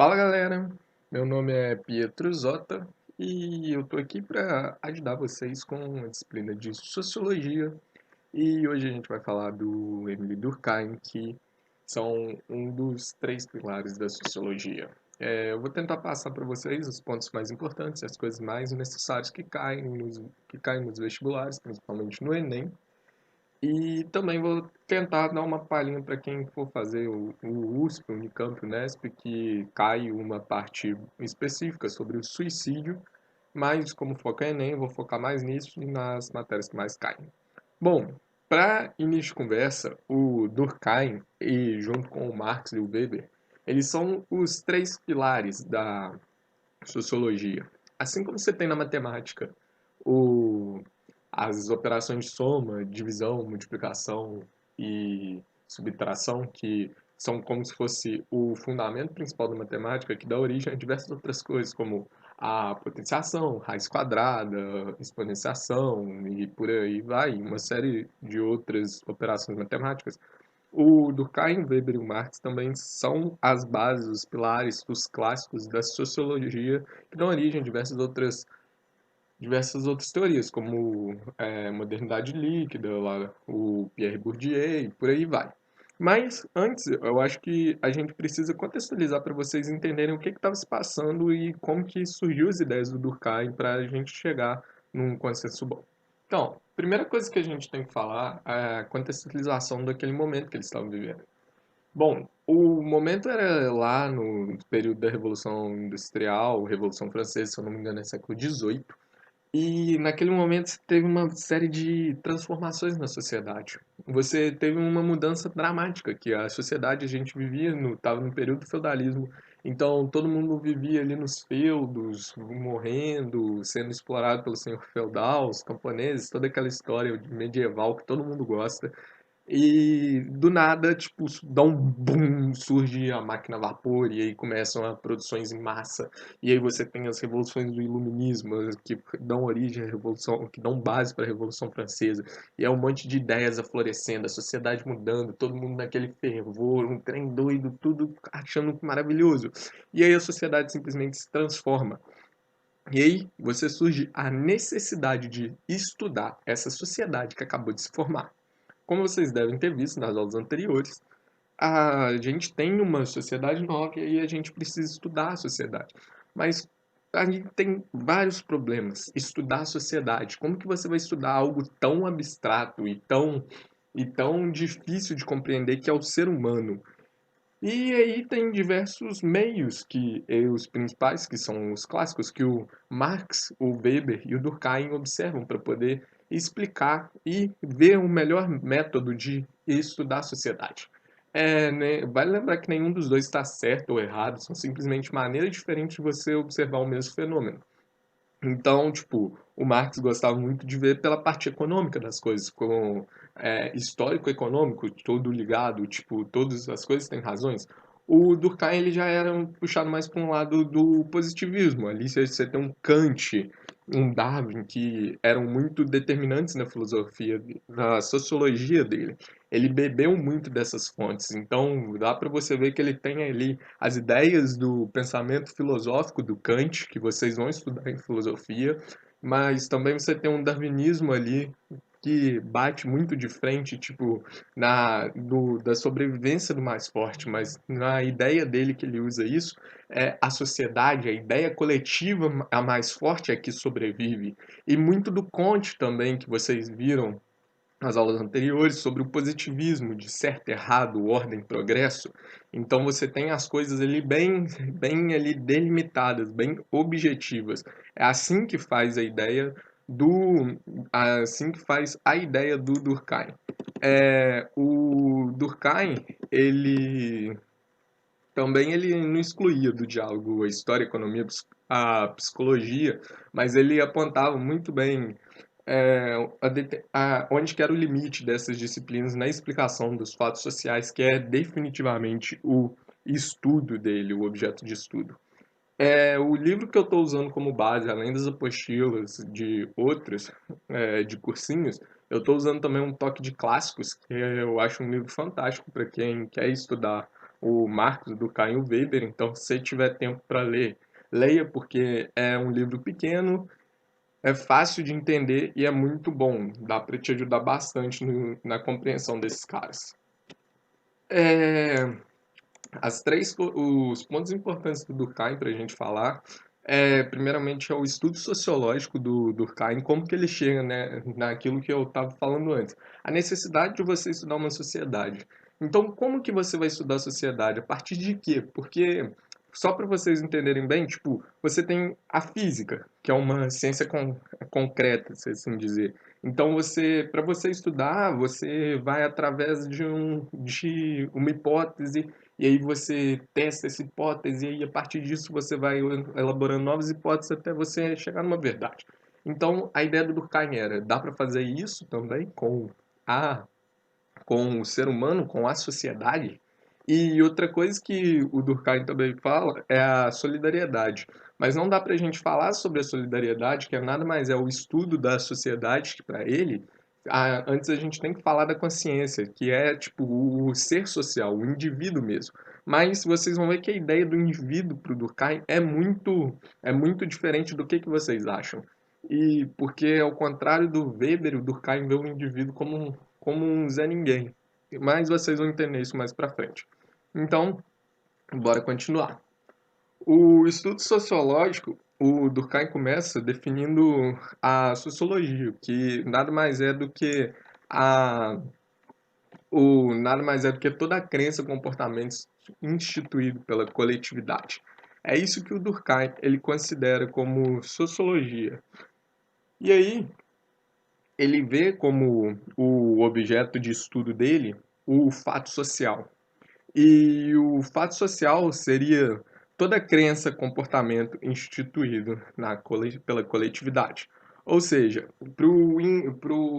Fala galera, meu nome é Pietro Zota e eu tô aqui para ajudar vocês com a disciplina de Sociologia e hoje a gente vai falar do Emile Durkheim, que são um dos três pilares da Sociologia. Eu vou tentar passar para vocês os pontos mais importantes, as coisas mais necessárias que caem nos vestibulares, principalmente no Enem, e também vou tentar dar uma palhinha para quem for fazer o USP, o Unicamp, o Unesp, que cai uma parte específica sobre o suicídio, mas como foco é Enem, eu vou focar mais nisso e nas matérias que mais caem. Bom, para início de conversa, o Durkheim, e junto com o Marx e o Weber, eles são os três pilares da sociologia. Assim como você tem na matemática o, as operações de soma, divisão, multiplicação e subtração, que são como se fosse o fundamento principal da matemática, que dá origem a diversas outras coisas, como a potenciação, raiz quadrada, exponenciação e por aí vai, uma série de outras operações matemáticas. O Durkheim, Weber e o Marx também são as bases, os pilares, os clássicos da sociologia que dão origem a diversas outras teorias, como modernidade líquida, lá, o Pierre Bourdieu e por aí vai. Mas antes, eu acho que a gente precisa contextualizar para vocês entenderem o que estava se passando e como que surgiu as ideias do Durkheim para a gente chegar num consenso bom. Então, primeira coisa que a gente tem que falar é a contextualização daquele momento que eles estavam vivendo. Bom, o momento era lá no período da Revolução Industrial, Revolução Francesa, se eu não me engano, é século XVIII. E naquele momento teve uma série de transformações na sociedade. Você teve uma mudança dramática, que a sociedade a gente vivia estava no período do feudalismo. Então todo mundo vivia ali nos feudos, morrendo, sendo explorado pelo senhor feudal, os camponeses, toda aquela história medieval que todo mundo gosta. E do nada, tipo, dá um boom, surge a máquina a vapor e aí começam as produções em massa. E aí você tem as revoluções do iluminismo que dão origem à revolução, que dão base para a Revolução Francesa. E é um monte de ideias aflorescendo, a sociedade mudando, todo mundo naquele fervor, um trem doido, tudo achando maravilhoso. E aí a sociedade simplesmente se transforma. E aí você surge a necessidade de estudar essa sociedade que acabou de se formar. Como vocês devem ter visto nas aulas anteriores, a gente tem uma sociedade nova e aí a gente precisa estudar a sociedade. Mas a gente tem vários problemas. Estudar a sociedade. Como que você vai estudar algo tão abstrato e tão difícil de compreender que é o ser humano? E aí tem diversos meios os principais, que são os clássicos, que o Marx, o Weber e o Durkheim observam para poder explicar e ver o melhor método de estudar a sociedade. Né, vale lembrar que nenhum dos dois está certo ou errado, são simplesmente maneiras diferentes de você observar o mesmo fenômeno. Então, tipo, o Marx gostava muito de ver pela parte econômica das coisas, com histórico-econômico, todo ligado, tipo, todas as coisas têm razões. O Durkheim ele já era puxado mais para um lado do positivismo. Ali você tem um Kant, um Darwin, que eram muito determinantes na filosofia, na sociologia dele. Ele bebeu muito dessas fontes, então dá para você ver que ele tem ali as ideias do pensamento filosófico do Kant, que vocês vão estudar em filosofia, mas também você tem um darwinismo ali que bate muito de frente, tipo, da sobrevivência do mais forte, mas na ideia dele que ele usa isso, é a sociedade, a ideia coletiva, a mais forte é que sobrevive. E muito do Comte também, que vocês viram nas aulas anteriores sobre o positivismo de certo, errado, ordem, progresso. Então você tem as coisas ali bem ali delimitadas, bem objetivas. É assim que faz assim que faz a ideia do Durkheim. O Durkheim, ele também ele não excluía do diálogo a história, a economia, a psicologia, mas ele apontava muito bem onde que era o limite dessas disciplinas na explicação dos fatos sociais, que é definitivamente o estudo dele, o objeto de estudo. O livro que eu estou usando como base, além das apostilas de outros, de cursinhos, eu estou usando também um toque de clássicos, que eu acho um livro fantástico para quem quer estudar o Marx, do Caio Weber. Então, se você tiver tempo para ler, leia, porque é um livro pequeno, é fácil de entender e é muito bom. Dá para te ajudar bastante na compreensão desses caras. É, os pontos importantes do Durkheim para a gente falar primeiramente, é o estudo sociológico do Durkheim, como que ele chega, né, naquilo que eu estava falando antes. A necessidade de você estudar uma sociedade. Então, como que você vai estudar a sociedade? A partir de quê? Porque, só para vocês entenderem bem, tipo, você tem a física, que é uma ciência concreta, se assim dizer. Então, para você estudar, você vai através de uma hipótese e aí você testa essa hipótese, e aí a partir disso você vai elaborando novas hipóteses até você chegar numa verdade. Então, a ideia do Durkheim era, dá para fazer isso também a, com o ser humano, com a sociedade. E outra coisa que o Durkheim também fala é a solidariedade. Mas não dá para a gente falar sobre a solidariedade, que é nada mais é o estudo da sociedade, que para ele, antes a gente tem que falar da consciência, que é tipo o ser social, o indivíduo mesmo. Mas vocês vão ver que a ideia do indivíduo para o Durkheim é muito diferente do que vocês acham. E porque, ao contrário do Weber, o Durkheim vê o indivíduo como um Zé Ninguém. Mas vocês vão entender isso mais para frente. Então, bora continuar. O estudo sociológico, o Durkheim começa definindo a sociologia, que a, nada mais é do que toda a crença, comportamento instituído pela coletividade. É isso que o Durkheim ele considera como sociologia. E aí, ele vê como o objeto de estudo dele o fato social. E o fato social seria toda crença, comportamento instituído pela coletividade. Ou seja,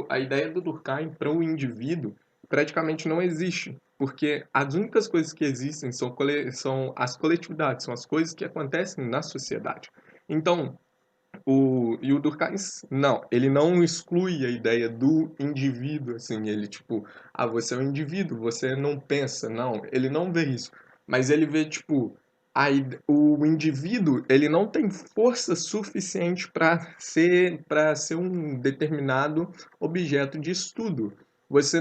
a ideia do Durkheim para o indivíduo praticamente não existe, porque as únicas coisas que existem são as coletividades, são as coisas que acontecem na sociedade. Então, e o Durkheim, não, ele não exclui a ideia do indivíduo, assim, ele tipo, você é um indivíduo, você não pensa, não, ele não vê isso, mas ele vê, tipo, o indivíduo, ele não tem força suficiente para ser um determinado objeto de estudo.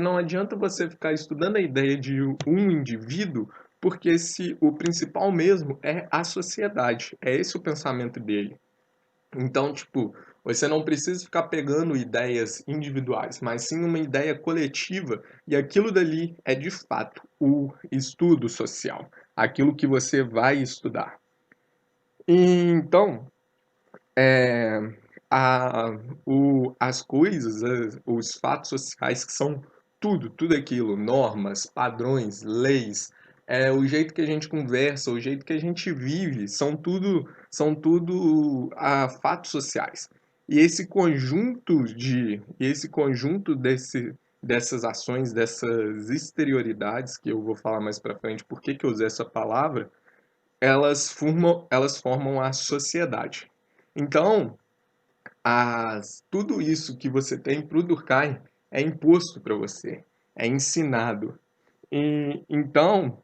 Não adianta você ficar estudando a ideia de um indivíduo, porque se o principal mesmo é a sociedade, é esse o pensamento dele. Então, tipo, você não precisa ficar pegando ideias individuais, mas sim uma ideia coletiva, e aquilo dali é de fato o estudo social, aquilo que você vai estudar. Então, é, as coisas, os fatos sociais que são tudo aquilo, normas, padrões, leis, o jeito que a gente conversa, o jeito que a gente vive, são tudo fatos sociais. E esse conjunto dessas ações, dessas exterioridades, que eu vou falar mais para frente, por que eu usei essa palavra, elas formam a sociedade. Então, tudo isso que você tem para o Durkheim é imposto para você, é ensinado. Então,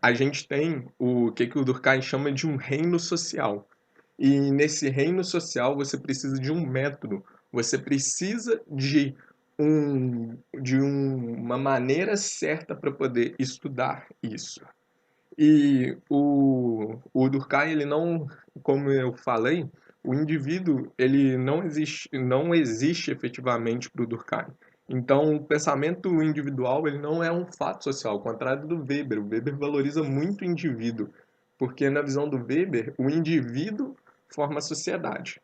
a gente tem que o Durkheim chama de um reino social. E nesse reino social você precisa de um método, você precisa uma maneira certa para poder estudar isso. E o Durkheim, ele não, como eu falei, o indivíduo, ele não existe efetivamente para o Durkheim. Então, o pensamento individual, ele não é um fato social, ao contrário do Weber. O Weber valoriza muito o indivíduo, porque na visão do Weber, o indivíduo forma a sociedade.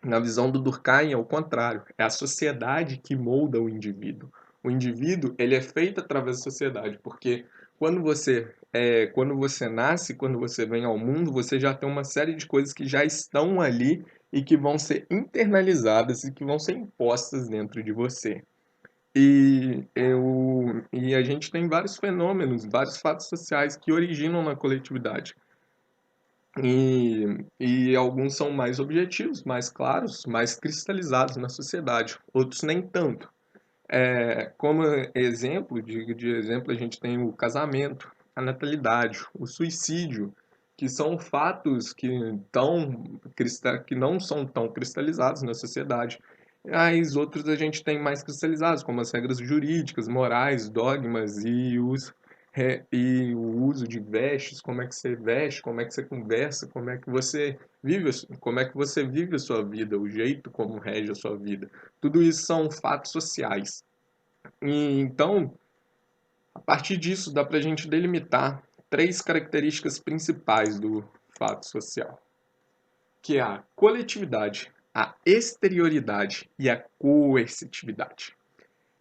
Na visão do Durkheim, é o contrário, é a sociedade que molda o indivíduo. O indivíduo, ele é feito através da sociedade, porque quando você nasce, quando você vem ao mundo, você já tem uma série de coisas que já estão ali e que vão ser internalizadas e que vão ser impostas dentro de você. E a gente tem vários fenômenos, vários fatos sociais que originam na coletividade. E alguns são mais objetivos, mais claros, mais cristalizados na sociedade, outros nem tanto. Como exemplo, de exemplo, a gente tem o casamento, a natalidade, o suicídio, que são fatos que não são tão cristalizados na sociedade. As outros a gente tem mais cristalizados, como as regras jurídicas, morais, dogmas e o uso de vestes, como é que você veste, como é que você conversa, como é que você vive a sua vida, o jeito como rege a sua vida. Tudo isso são fatos sociais. E, então, a partir disso, dá para a gente delimitar três características principais do fato social, que é a coletividade, a exterioridade e a coercitividade.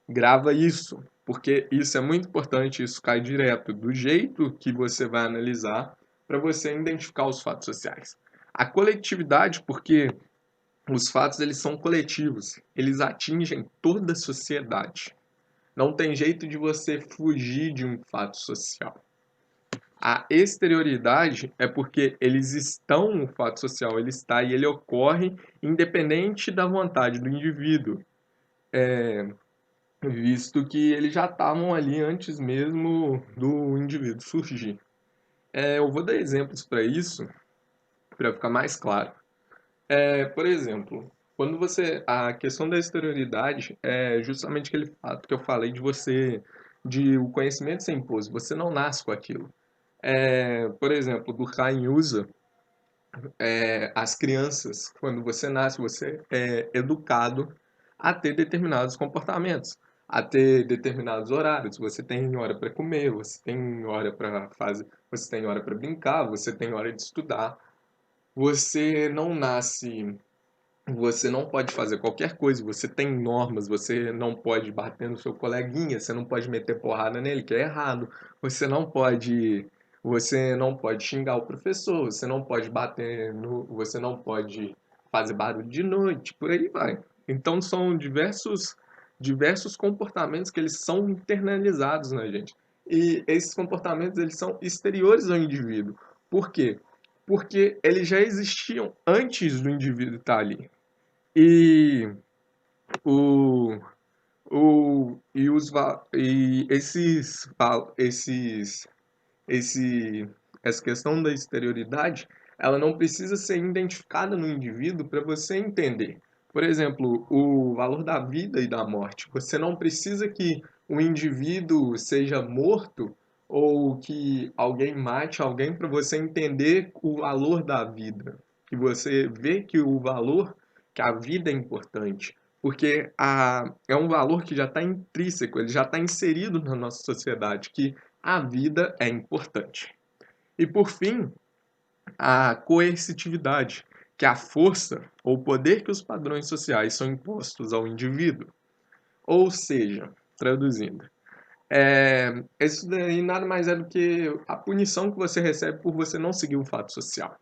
Grava isso, porque isso é muito importante, isso cai direto do jeito que você vai analisar para você identificar os fatos sociais. A coletividade, porque os fatos eles são coletivos, eles atingem toda a sociedade. Não tem jeito de você fugir de um fato social. A exterioridade é porque eles estão no fato social, ele está e ele ocorre independente da vontade do indivíduo, visto que eles já estavam ali antes mesmo do indivíduo surgir. Eu vou dar exemplos para isso, para ficar mais claro. Por exemplo, a questão da exterioridade é justamente aquele fato que eu falei de o conhecimento ser imposto, você não nasce com aquilo. Por exemplo, Durkheim usa as crianças, quando você nasce, você é educado a ter determinados comportamentos, a ter determinados horários. Você tem hora para comer, você tem hora para brincar, você tem hora de estudar. Você não nasce Você não pode fazer qualquer coisa, você tem normas, você não pode bater no seu coleguinha, você não pode meter porrada nele, que é errado. Você não pode xingar o professor, você não pode fazer barulho de noite, por aí vai. Então são diversos comportamentos que eles são internalizados na gente. E esses comportamentos eles são exteriores ao indivíduo. Por quê? Porque eles já existiam antes do indivíduo estar ali. E o, e os va- e esse essa questão da exterioridade, ela não precisa ser identificada no indivíduo para você entender. Por exemplo, o valor da vida e da morte. Você não precisa que o indivíduo seja morto ou que alguém mate alguém para você entender o valor da vida. Que você vê que a vida é importante. Porque é um valor que já está intrínseco, ele já está inserido na nossa sociedade, que a vida é importante. E por fim, a coercitividade, que é a força ou poder que os padrões sociais são impostos ao indivíduo. Ou seja, traduzindo, isso daí nada mais é do que a punição que você recebe por você não seguir um fato social.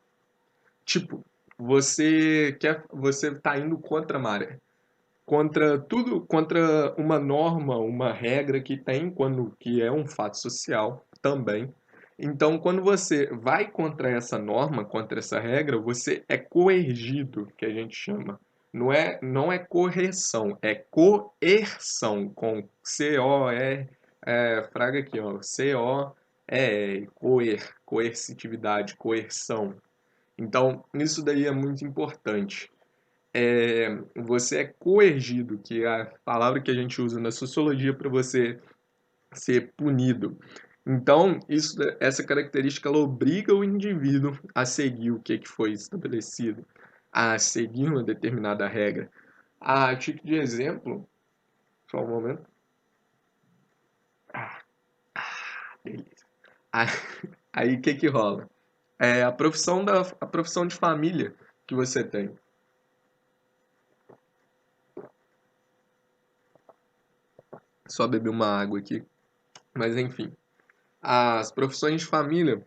Tipo, você está indo contra a maré, contra uma norma, uma regra que tem quando que é um fato social também. Então, quando você vai contra essa norma, contra essa regra, você é coergido, que a gente chama. Não é correção, é coerção, com C-O-E, fraga aqui, ó, C-O-E, coercitividade, coerção. Então, isso daí é muito importante. Você é coergido, que é a palavra que a gente usa na sociologia para você ser punido. Então, essa característica ela obriga o indivíduo a seguir o que foi estabelecido, a seguir uma determinada regra. A título de exemplo, só um momento. Beleza. Ah, Aí, o que que rola? A profissão de família que você tem. Só beber uma água aqui. Mas, enfim. As profissões de família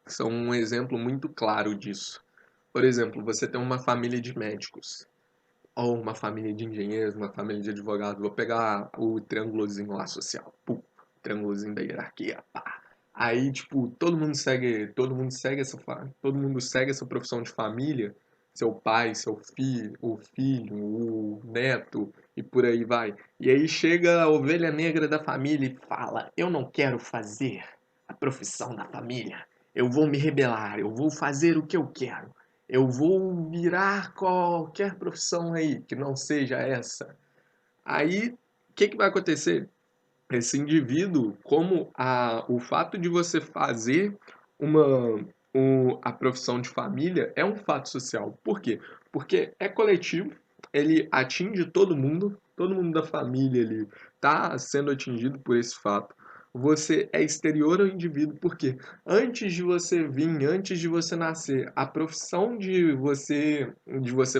são um exemplo muito claro disso. Por exemplo, você tem uma família de médicos, ou uma família de engenheiros, uma família de advogados. Vou pegar o triângulozinho lá social. Pum, triângulozinho da hierarquia. Pá. Aí, tipo, todo mundo segue essa profissão de família seu pai, seu filho, o neto e por aí vai. E aí chega a ovelha negra da família e fala: "Eu não quero fazer a profissão da família. Eu vou me rebelar, eu vou fazer o que eu quero. Eu vou virar qualquer profissão aí que não seja essa." Aí, o que que vai acontecer? Esse indivíduo, o fato de você fazer uma, a profissão de família é um fato social. Por quê? Porque é coletivo, ele atinge todo mundo da família ele está sendo atingido por esse fato. Você é exterior ao indivíduo, porque antes de você nascer, a profissão de você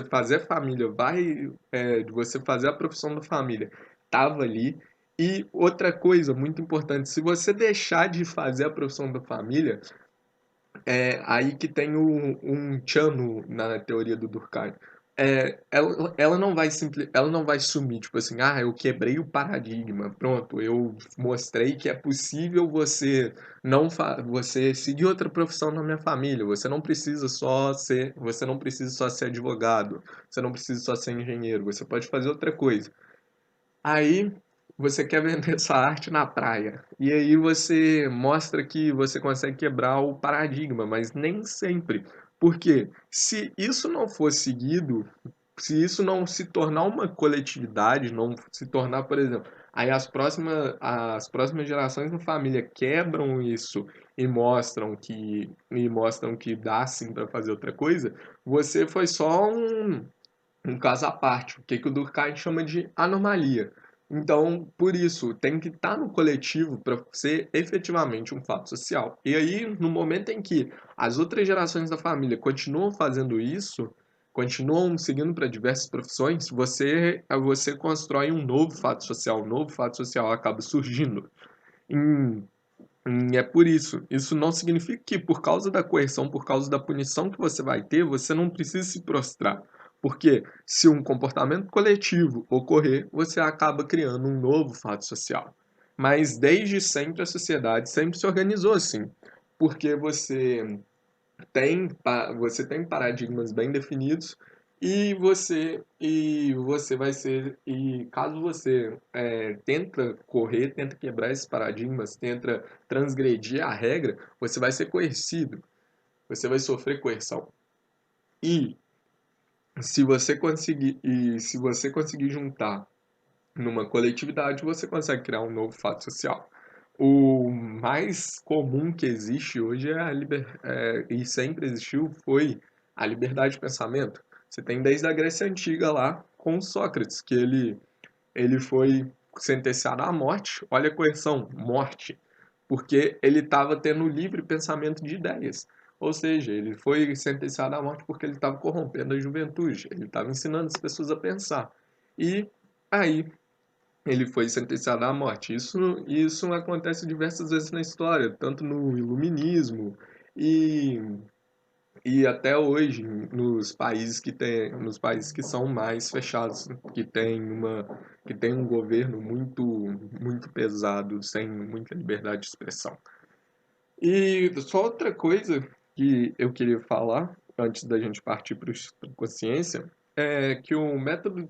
fazer família de você fazer a profissão da família estava ali. E outra coisa muito importante, se você deixar de fazer a profissão da família, é aí que tem um tchan na teoria do Durkheim. Ela não vai sumir, tipo assim, eu quebrei o paradigma, pronto, eu mostrei que é possível você seguir outra profissão na minha família. Você não precisa só ser advogado, você não precisa só ser engenheiro, você pode fazer outra coisa. Aí você quer vender sua arte na praia. E aí você mostra que você consegue quebrar o paradigma, mas nem sempre. Porque se isso não for seguido, se isso não se tornar uma coletividade, não se tornar, por exemplo, aí as próximas gerações da família quebram isso e mostram que dá sim para fazer outra coisa, você foi só um caso à parte, o que que o Durkheim chama de anomalia. Então, por isso, tem que estar no coletivo para ser efetivamente um fato social. E aí, no momento em que as outras gerações da família continuam fazendo isso, continuam seguindo para diversas profissões, você constrói um novo fato social, um novo fato social acaba surgindo. Em é por isso. Isso não significa que por causa da coerção, por causa da punição que você vai ter, você não precisa se prostrar. Porque se um comportamento coletivo ocorrer, você acaba criando um novo fato social. Mas desde sempre a sociedade sempre se organizou assim. Porque você tem paradigmas bem definidos e você vai ser e caso você tenta correr, tenta quebrar esses paradigmas, tenta transgredir a regra, você vai ser coercido, você vai sofrer coerção. E se você conseguir juntar numa coletividade, você consegue criar um novo fato social. O mais comum que existe hoje e sempre existiu foi a liberdade de pensamento. Você tem desde a Grécia Antiga lá com Sócrates, que ele foi sentenciado à morte. Olha a coerção, morte, porque ele estava tendo livre pensamento de ideias. Ou seja, ele foi sentenciado à morte porque ele estava corrompendo a juventude, ele estava ensinando as pessoas a pensar. E aí ele foi sentenciado à morte. Isso acontece diversas vezes na história, tanto no Iluminismo e, e até hoje nos países que são mais fechados, que tem um governo muito pesado, sem muita liberdade de expressão. E só outra coisa que eu queria falar, antes da gente partir para a consciência, é que o método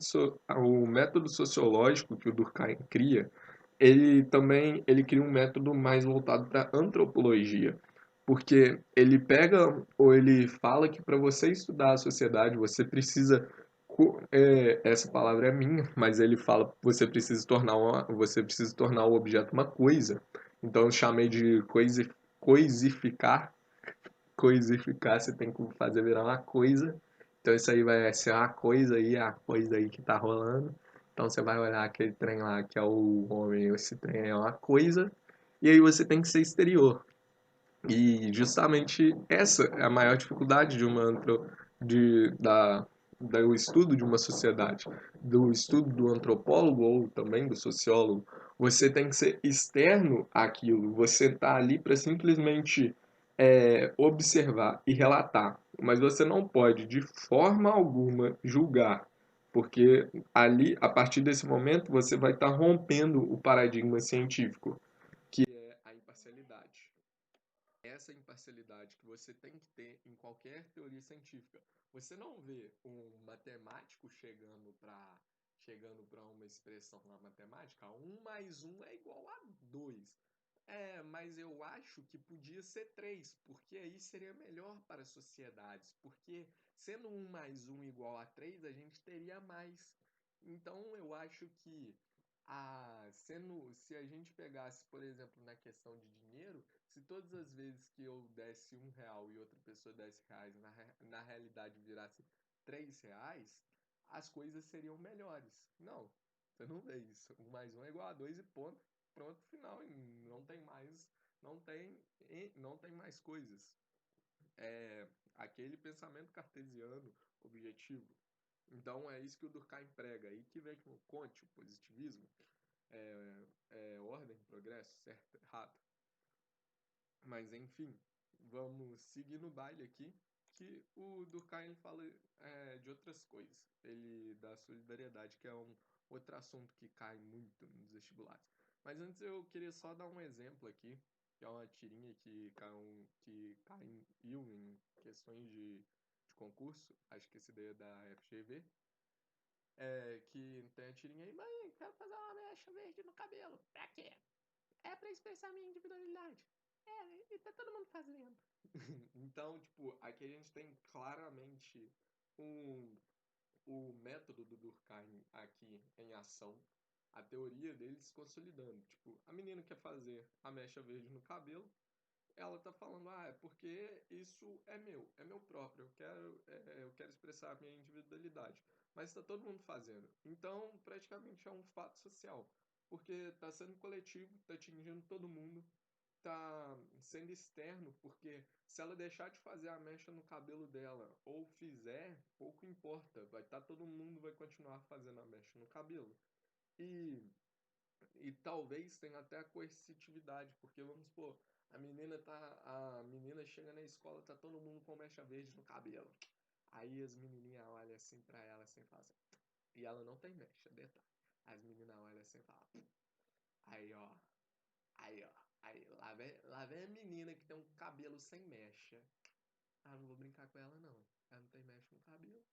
sociológico que o Durkheim cria, ele cria um método mais voltado para antropologia, porque ele pega ou ele fala que para você estudar a sociedade, essa palavra é minha, mas ele fala você precisa tornar o objeto uma coisa. Então eu chamei de coisificar. Coisificar, você tem que fazer virar uma coisa. Então isso aí vai ser uma coisa aí, a coisa aí que tá rolando. Então você vai olhar aquele trem lá que é o homem, esse trem é uma coisa. E aí você tem que ser exterior. E justamente essa é a maior dificuldade do estudo de uma sociedade, do estudo do antropólogo ou também do sociólogo. Você tem que ser externo àquilo, você está ali para simplesmente observar e relatar, mas você não pode de forma alguma julgar, porque ali, a partir desse momento, você vai estar rompendo o paradigma científico, que é a imparcialidade. essa imparcialidade que você tem que ter em qualquer teoria científica. Você não vê um matemático chegando para uma expressão na matemática, um mais um é igual a 2. É, mas eu acho que podia ser 3, porque aí seria melhor para as sociedades, porque sendo um mais um igual a 3, a gente teria mais. Então eu acho que se a gente pegasse, por exemplo, na questão de dinheiro, se todas as vezes que eu desse R$ 1 e outra pessoa desse reais, na realidade virasse R$ 3, as coisas seriam melhores. Não, você não vê isso. Um mais um é igual a 2 e ponto. Pronto, final. E não tem mais, não tem mais coisas. É aquele pensamento cartesiano objetivo. Então é isso que o Durkheim prega. Aí que vem o Kant, o positivismo, ordem, progresso, certo, errado. Mas enfim, vamos seguir no baile aqui, que o Durkheim ele fala de outras coisas. Ele dá solidariedade, que é um outro assunto que cai muito nos vestibulares. Mas antes eu queria só dar um exemplo aqui, que é uma tirinha que caiu em questões de concurso, acho que esse daí é da FGV, que tem a tirinha aí, mãe, quero fazer uma mecha verde no cabelo. Pra quê? É pra expressar minha individualidade. É, e tá todo mundo fazendo. Então, tipo, aqui a gente tem claramente um, o método do Durkheim aqui em ação, a teoria dele se consolidando. Tipo, a menina quer fazer a mecha verde no cabelo, ela tá falando, é porque isso é meu próprio, eu quero expressar a minha individualidade. Mas está todo mundo fazendo. Então, praticamente é um fato social, porque está sendo coletivo, está atingindo todo mundo, está sendo externo, porque se ela deixar de fazer a mecha no cabelo dela ou fizer, pouco importa, vai estar todo mundo vai continuar fazendo a mecha no cabelo. E e talvez tenha até a coercitividade, porque vamos supor, a menina chega na escola, tá todo mundo com mecha verde no cabelo. Aí as menininhas olham assim pra ela assim, e falam assim, e ela não tem mecha, detalhe. As meninas olham assim e falam, aí ó, aí lá vem a menina que tem um cabelo sem mecha. Ah, não vou brincar com ela não. Ela não tem mecha no cabelo.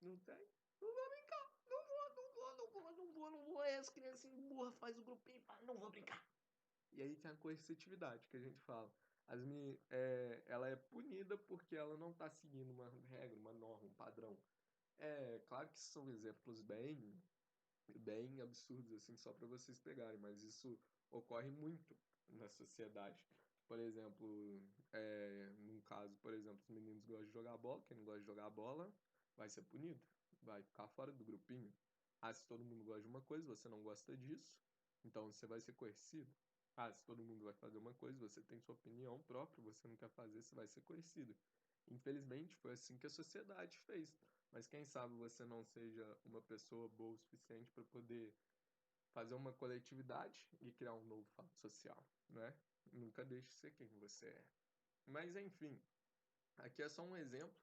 Não tem? Não vou brincar. Não vou. Aí as criancinhas burras faz o grupinho e fala, não vou brincar. E aí tem a coercitividade que a gente fala. Ela é punida porque ela não está seguindo uma regra, uma norma, um padrão. É claro que são exemplos bem absurdos, assim, só para vocês pegarem, mas isso ocorre muito na sociedade. Por exemplo, num caso, por exemplo, os meninos gostam de jogar bola, quem não gosta de jogar bola vai ser punido, vai ficar fora do grupinho. Ah, se todo mundo gosta de uma coisa, você não gosta disso, então você vai ser coercido. Ah, se todo mundo vai fazer uma coisa, você tem sua opinião própria, você não quer fazer, você vai ser coercido. Infelizmente, foi assim que a sociedade fez. Mas quem sabe você não seja uma pessoa boa o suficiente para poder fazer uma coletividade e criar um novo fato social, né? Nunca deixe de ser quem você é. Mas enfim, aqui é só um exemplo.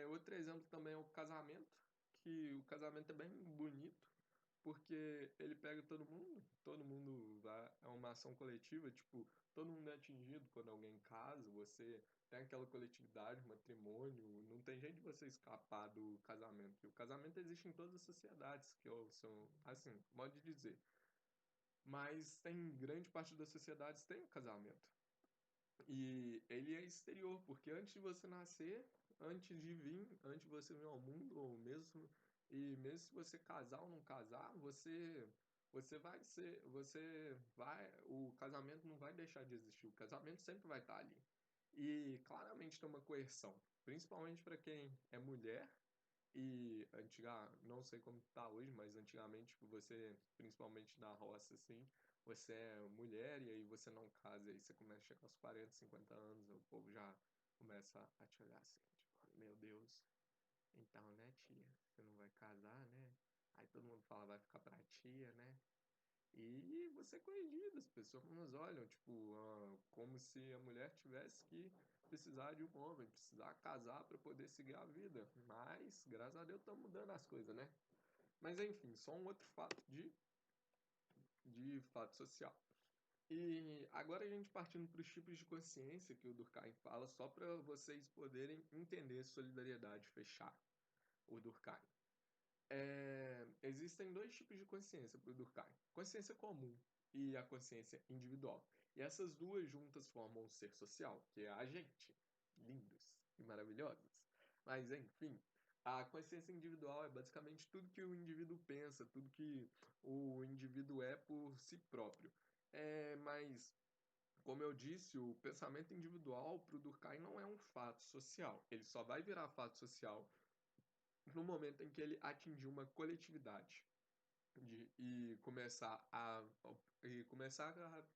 Outro exemplo também é o casamento, que o casamento é bem bonito, porque ele pega todo mundo vai, é uma ação coletiva, tipo, todo mundo é atingido quando alguém casa, você tem aquela coletividade, um matrimônio, não tem jeito de você escapar do casamento. E o casamento existe em todas as sociedades, são, assim, modo de dizer. Mas tem grande parte das sociedades tem o casamento. E ele é exterior, porque antes de você nascer, antes de você vir ao mundo, ou mesmo, e mesmo se você casar ou não casar, o casamento não vai deixar de existir, o casamento sempre vai estar ali. E claramente tem uma coerção, principalmente para quem é mulher não sei como tá hoje, mas antigamente, tipo, você, principalmente na roça, assim, você é mulher e aí você não casa, e aí você começa a chegar aos 40, 50 anos, o povo já começa a te olhar assim, tipo, meu Deus, então, né, tia, você não vai casar, né? Aí todo mundo fala, vai ficar pra tia, né? E você é corrigido, as pessoas nos olham, tipo, como se a mulher tivesse que precisar de um homem, precisar casar para poder seguir a vida. Mas, graças a Deus, estão mudando as coisas, né? Mas, enfim, só um outro fato de fato social. E agora a gente partindo para os tipos de consciência que o Durkheim fala, só para vocês poderem entender solidariedade, fechar o Durkheim. Existem dois tipos de consciência para o Durkheim: consciência comum e a consciência individual. E essas duas juntas formam o ser social, que é a gente. Lindos e maravilhosos. Mas, enfim, a consciência individual é basicamente tudo que o indivíduo pensa, tudo que o indivíduo é por si próprio. Mas, como eu disse, o pensamento individual para o Durkheim não é um fato social. Ele só vai virar fato social no momento em que ele atingir uma coletividade e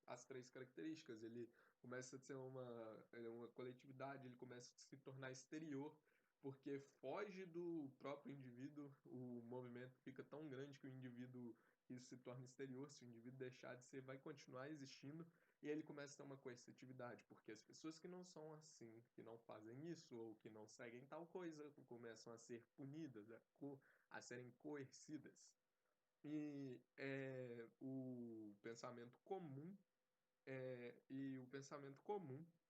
as três características. Ele começa a ser uma coletividade, ele começa a se tornar exterior, porque foge do próprio indivíduo, o movimento fica tão grande que o indivíduo isso se torna exterior. Se o indivíduo deixar de ser, vai continuar existindo, e ele começa a ter uma coercitividade, porque as pessoas que não são assim, que não fazem isso ou que não seguem tal coisa, começam a ser punidas, a serem coercidas. E o pensamento comum,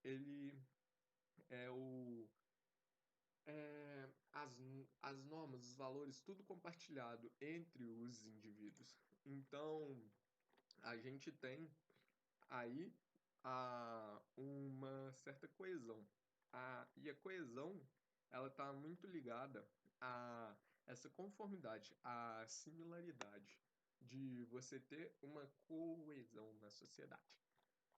ele é as, as normas, os valores, tudo compartilhado entre os indivíduos. Então, a gente tem aí uma certa coesão. E a coesão, ela está muito ligada a essa conformidade, a similaridade de você ter uma coesão na sociedade.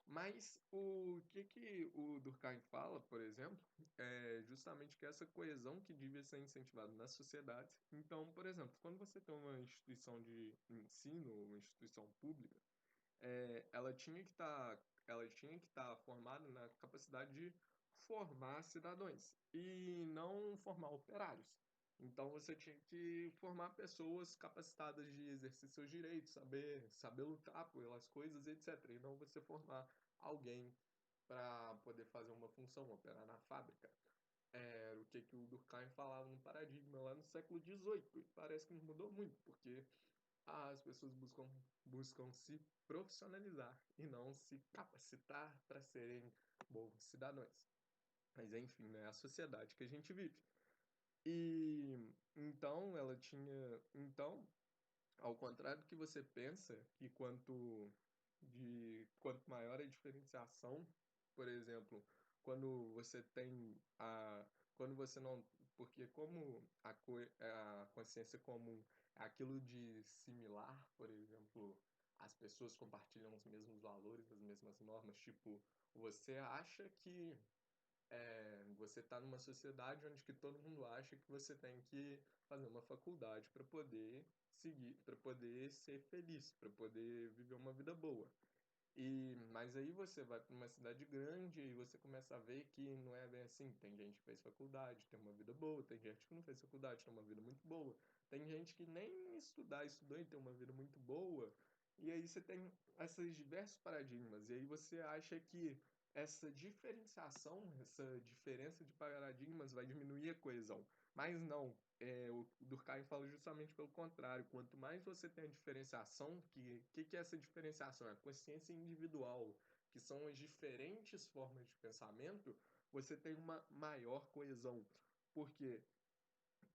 Mas o que o Durkheim fala, por exemplo, é justamente que essa coesão que devia ser incentivada na sociedade. Então, por exemplo, quando você tem uma instituição de ensino, uma instituição pública, ela tinha que estar formada na capacidade de formar cidadãos e não formar operários. Então você tinha que formar pessoas capacitadas de exercer seus direitos, saber lutar pelas coisas, etc. E não você formar alguém para poder fazer uma função, operar na fábrica. Era o que o Durkheim falava no Paradigma lá no século XVIII. E parece que não mudou muito, porque as pessoas buscam se profissionalizar e não se capacitar para serem bons cidadãos. Mas enfim, né, é a sociedade que a gente vive. E então ela tinha. Então, ao contrário do que você pensa, que quanto maior a diferenciação, por exemplo, quando você não, porque como a consciência comum é aquilo de similar, por exemplo, as pessoas compartilham os mesmos valores, as mesmas normas, tipo, você acha que você está numa sociedade onde que todo mundo acha que você tem que fazer uma faculdade para poder seguir, para poder ser feliz, para poder viver uma vida boa. Mas aí você vai para uma cidade grande e você começa a ver que não é bem assim. Tem gente que fez faculdade, tem uma vida boa, tem gente que não fez faculdade, tem uma vida muito boa. Tem gente que nem estudou e tem uma vida muito boa. E aí você tem esses diversos paradigmas. E aí você acha que essa diferenciação, essa diferença de paradigmas vai diminuir a coesão. Mas não. O Durkheim fala justamente pelo contrário. Quanto mais você tem a diferenciação, que é essa diferenciação? É a consciência individual, que são as diferentes formas de pensamento, você tem uma maior coesão. Porque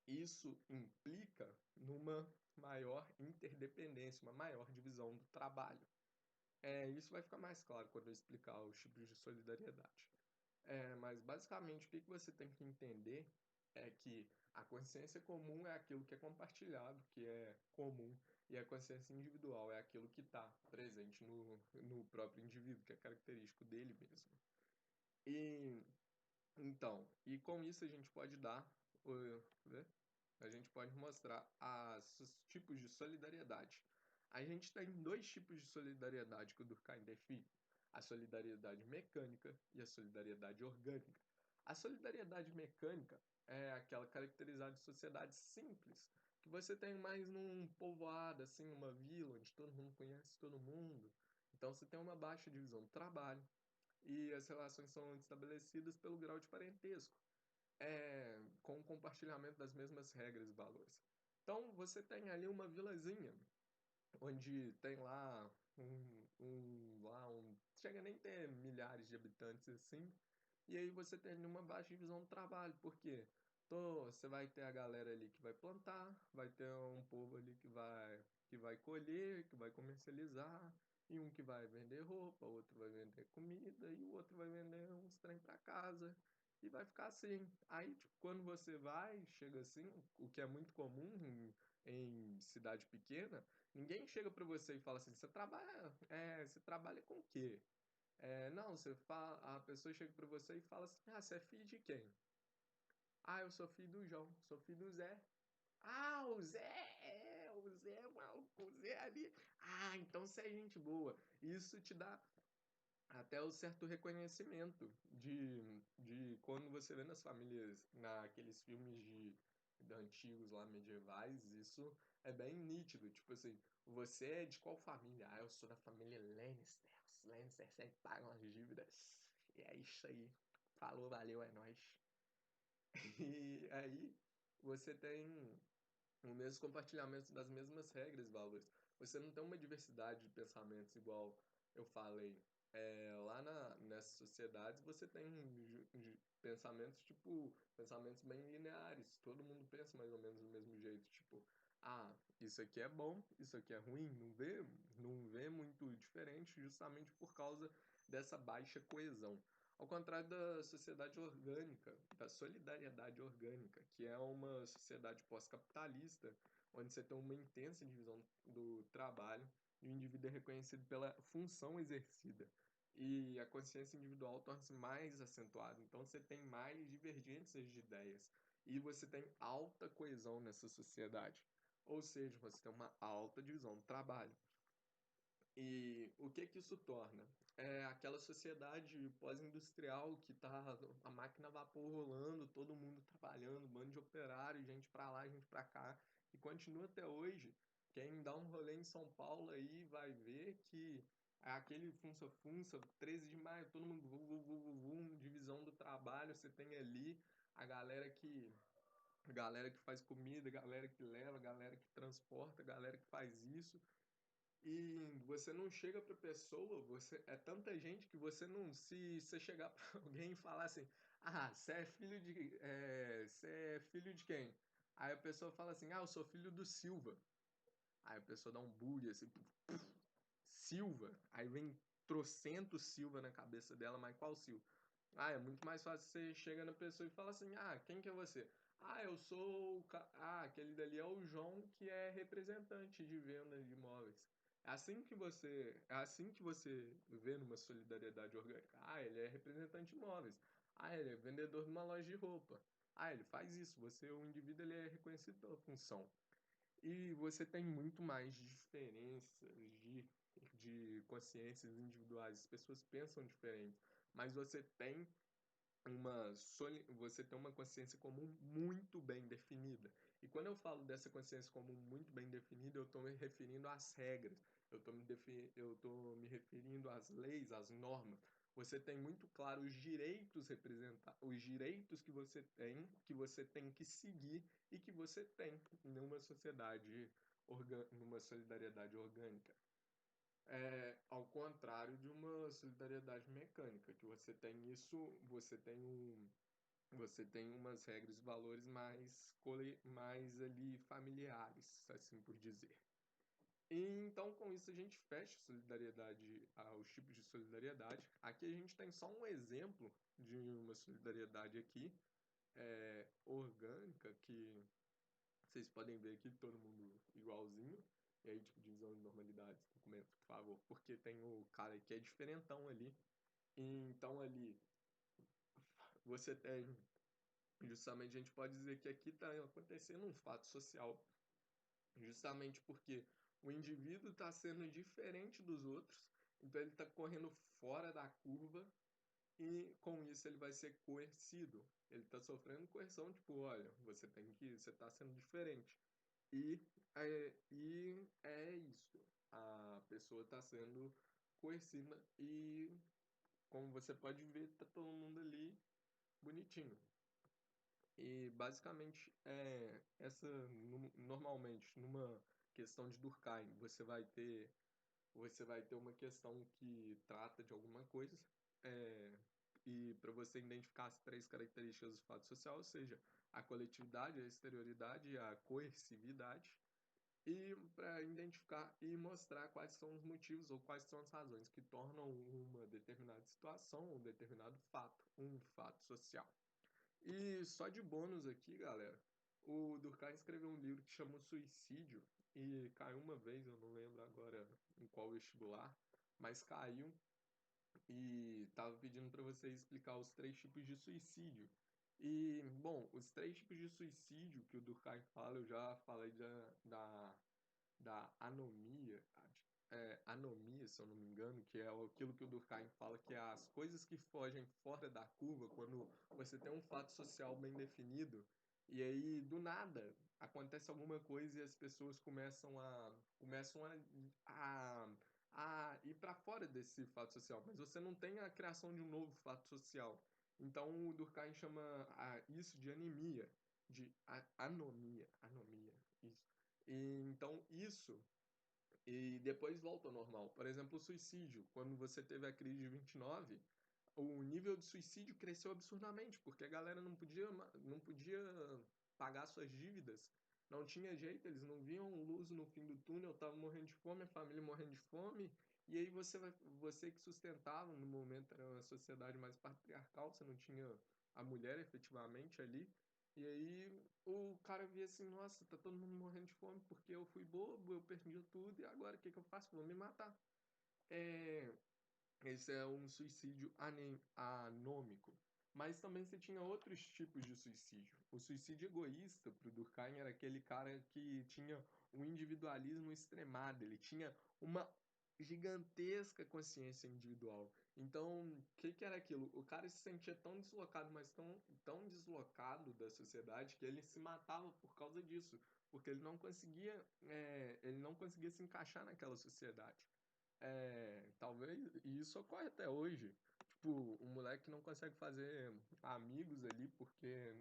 isso implica numa maior interdependência, uma maior divisão do trabalho. Isso vai ficar mais claro quando eu explicar os tipos de solidariedade. Mas basicamente o que você tem que entender é que a consciência comum é aquilo que é compartilhado, que é comum, e a consciência individual é aquilo que está presente no próprio indivíduo, que é característico dele mesmo. E e com isso a gente pode né? A gente pode mostrar os tipos de solidariedade. A gente tem dois tipos de solidariedade que o Durkheim define: a solidariedade mecânica e a solidariedade orgânica. A solidariedade mecânica é aquela caracterizada de sociedade simples, que você tem mais num povoado, assim, numa vila, onde todo mundo conhece todo mundo. Então você tem uma baixa divisão do trabalho e as relações são estabelecidas pelo grau de parentesco, com o compartilhamento das mesmas regras e valores. Então, você tem ali uma vilazinha, onde tem lá chega nem a ter milhares de habitantes assim. E aí você tem uma baixa divisão do trabalho, por quê? Você vai ter a galera ali que vai plantar, vai ter um povo ali que vai colher, que vai comercializar, e um que vai vender roupa, outro vai vender comida, e o outro vai vender uns trem para casa, e vai ficar assim. Aí, tipo, quando você chega assim, o que é muito comum em cidade pequena, ninguém chega para você e fala assim, você trabalha com o quê? Não, a pessoa chega para você e fala assim, você é filho de quem? Ah, eu sou filho do João, sou filho do Zé. Ah, o Zé, o Zé, mano, o Zé ali. Ah, então você é gente boa. Isso te dá até o certo reconhecimento de quando você vê nas famílias, naqueles filmes de antigos lá, medievais, isso é bem nítido. Tipo assim, você é de qual família? Ah, eu sou da família Lannister. Os Lannister sempre pagam as dívidas. E é isso aí. Falou, valeu, é nóis. E aí você tem o mesmo compartilhamento das mesmas regras e valores. Você não tem uma diversidade de pensamentos igual eu falei. Lá nessas sociedades você tem pensamentos pensamentos bem lineares. Todo mundo pensa mais ou menos do mesmo jeito. Tipo, isso aqui é bom, isso aqui é ruim. Não vê muito diferente justamente por causa dessa baixa coesão. Ao contrário da sociedade orgânica, da solidariedade orgânica, que é uma sociedade pós-capitalista, onde você tem uma intensa divisão do trabalho e o indivíduo é reconhecido pela função exercida. E a consciência individual torna-se mais acentuada. Então você tem mais divergências de ideias. E você tem alta coesão nessa sociedade. Ou seja, você tem uma alta divisão do trabalho. E o que que isso torna? É aquela sociedade pós-industrial que tá a máquina a vapor rolando, todo mundo trabalhando, bando de operário, gente pra lá, gente pra cá, e continua até hoje. Quem dá um rolê em São Paulo aí vai ver que é aquele funça-funça, 13 de maio, todo mundo divisão do trabalho, você tem ali a galera que faz comida, a galera que leva, a galera que transporta, a galera que faz isso. E você não chega para pessoa, é tanta gente que você não se você chegar para alguém e falar assim, você é filho de quem? Aí a pessoa fala assim, eu sou filho do Silva. Aí a pessoa dá um bug assim, Silva. Aí vem trocentos Silva na cabeça dela, mas qual Silva? É muito mais fácil você chega na pessoa e fala assim: quem que é você? Eu sou aquele dali é o João que é representante de venda de imóveis. É assim que você vê numa solidariedade orgânica. Ele é representante de imóveis. Ele é vendedor de uma loja de roupa. Ele faz isso. O indivíduo, ele é reconhecido pela função. E você tem muito mais diferenças de consciências individuais. As pessoas pensam diferente, mas você tem uma consciência comum muito bem definida. E quando eu falo dessa consciência comum muito bem definida, eu estou me referindo às regras, eu estou me referindo às leis, às normas. Você tem muito claro os direitos que você tem que seguir e que você tem numa sociedade, numa solidariedade orgânica. Ao contrário de uma solidariedade mecânica, que você tem umas regras e valores mais ali familiares, assim por dizer. E então, com isso, a gente fecha a solidariedade, os tipos de solidariedade. Aqui a gente tem só um exemplo de uma solidariedade aqui, orgânica, que vocês podem ver aqui todo mundo igualzinho. E aí, tipo, divisão de normalidades, documento, por favor, porque tem o cara que é diferentão ali. E então ali você tem. Justamente a gente pode dizer que aqui está acontecendo um fato social, justamente porque o indivíduo está sendo diferente dos outros, então ele está correndo fora da curva e com isso ele vai ser coercido. Ele está sofrendo coerção, tipo, olha, você está sendo diferente. E é isso. A pessoa está sendo coercida e, como você pode ver, tá todo mundo ali bonitinho. E basicamente normalmente numa questão de Durkheim, você vai ter você vai ter uma questão que trata de alguma coisa, é, e para você identificar as três características do fato social, ou seja, a coletividade, a exterioridade e a coercividade, e para identificar e mostrar quais são os motivos ou quais são as razões que tornam uma determinada situação, um determinado fato, um fato social. E só de bônus aqui, galera, o Durkheim escreveu um livro que chama Suicídio e caiu uma vez, eu não lembro agora em qual vestibular, mas caiu e estava pedindo para você explicar os três tipos de suicídio. E, bom, os três tipos de suicídio que o Durkheim fala, eu já falei da anomia, anomia, se eu não me engano, que é aquilo que o Durkheim fala, que é as coisas que fogem fora da curva, quando você tem um fato social bem definido, e aí, do nada, acontece alguma coisa e as pessoas começam a ir para fora desse fato social, mas você não tem a criação de um novo fato social. Então, o Durkheim chama isso de anemia, de anomia, isso. E, então, isso, e depois volta ao normal. Por exemplo, o suicídio. Quando você teve a crise de 29, o nível de suicídio cresceu absurdamente, porque a galera não podia pagar suas dívidas, não tinha jeito, eles não viam luz no fim do túnel, estavam morrendo de fome, a família morrendo de fome, e aí você que sustentava, no momento era uma sociedade mais patriarcal, você não tinha a mulher efetivamente ali, e aí o cara via assim, nossa, tá todo mundo morrendo de fome porque eu fui bobo, eu perdi tudo, e agora o que que eu faço? Vou me matar. É, esse é um suicídio anômico. Mas também você tinha outros tipos de suicídio. O suicídio egoísta, para o Durkheim, era aquele cara que tinha um individualismo extremado, ele tinha uma gigantesca consciência individual. Então, o que que era aquilo? O cara se sentia tão deslocado, mas tão deslocado da sociedade, que ele se matava por causa disso, porque ele não conseguia se encaixar naquela sociedade. Talvez, e isso ocorre até hoje. Tipo, um moleque não consegue fazer amigos ali porque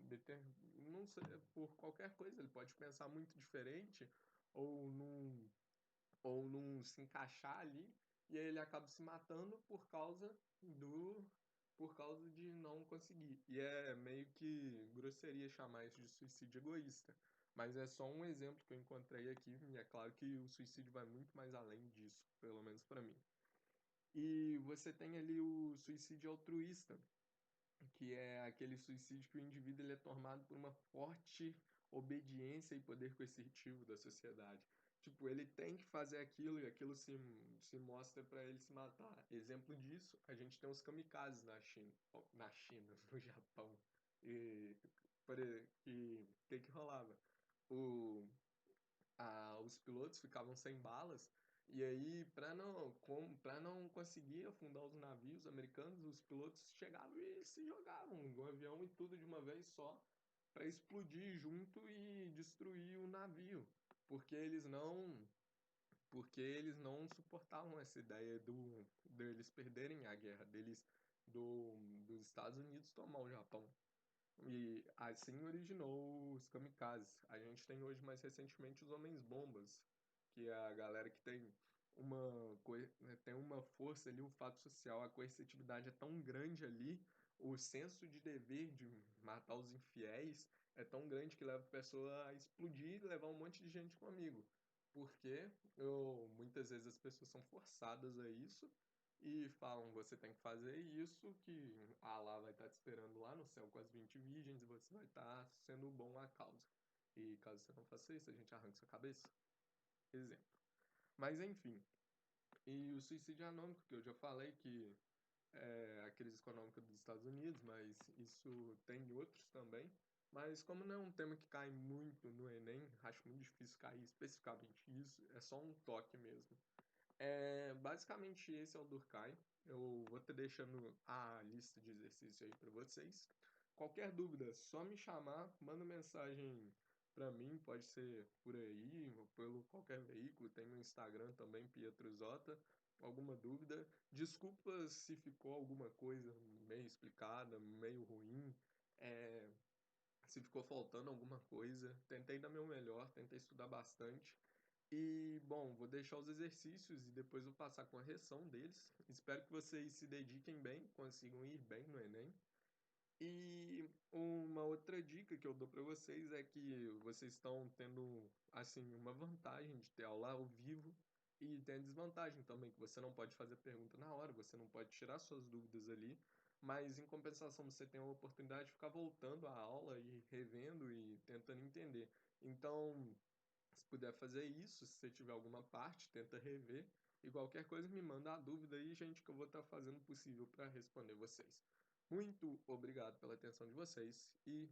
não sei, por qualquer coisa, ele pode pensar muito diferente ou não se encaixar ali, e aí ele acaba se matando por causa de não conseguir. E é meio que grosseria chamar isso de suicídio egoísta. Mas é só um exemplo que eu encontrei aqui, e é claro que o suicídio vai muito mais além disso, pelo menos para mim. E você tem ali o suicídio altruísta, que é aquele suicídio que o indivíduo ele é tomado por uma forte obediência e poder coercitivo da sociedade. Tipo, ele tem que fazer aquilo e aquilo se mostra para ele se matar. Exemplo disso, a gente tem os kamikazes na China, no Japão. E o que rolava? O, os pilotos ficavam sem balas, e aí, para não conseguir afundar os navios americanos, os pilotos chegavam e se jogavam no avião e tudo de uma vez só, para explodir junto e destruir o navio, porque eles não suportavam essa ideia deles perderem a guerra, dos Estados Unidos tomar o Japão. E assim originou os kamikazes. A gente tem hoje mais recentemente os homens-bombas, que é a galera que tem uma força ali, um fato social, a coercitividade é tão grande ali, o senso de dever de matar os infiéis é tão grande que leva a pessoa a explodir e levar um monte de gente comigo. Porque muitas vezes as pessoas são forçadas a isso e falam, você tem que fazer isso, que Allah vai estar te esperando lá no céu com as 20 virgens e você vai estar sendo bom à causa. E caso você não faça isso, a gente arranca sua cabeça. Exemplo. Mas enfim, e o suicídio anômico, que eu já falei que é a crise econômica dos Estados Unidos, mas isso tem outros também. Mas como não é um tema que cai muito no Enem, acho muito difícil cair especificamente isso, é só um toque mesmo. Basicamente, esse é o Durkheim. Eu vou estar deixando a lista de exercícios aí para vocês. Qualquer dúvida, só me chamar, manda mensagem para mim, pode ser por aí, ou pelo qualquer veículo. Tem no Instagram também, Pietro Zota. Alguma dúvida? Desculpa se ficou alguma coisa meio explicada, meio ruim. É, se ficou faltando alguma coisa. Tentei dar meu melhor, tentei estudar bastante. E, bom, vou deixar os exercícios e depois vou passar com a reção deles. Espero que vocês se dediquem bem, consigam ir bem no Enem. E uma outra dica que eu dou para vocês é que vocês estão tendo, assim, uma vantagem de ter aula ao vivo e tem a desvantagem também, que você não pode fazer pergunta na hora, você não pode tirar suas dúvidas ali, mas em compensação você tem a oportunidade de ficar voltando à aula e revendo e tentando entender. Então, se puder fazer isso, se você tiver alguma parte, tenta rever. E qualquer coisa me manda a dúvida aí, gente, que eu vou estar fazendo o possível para responder vocês. Muito obrigado pela atenção de vocês e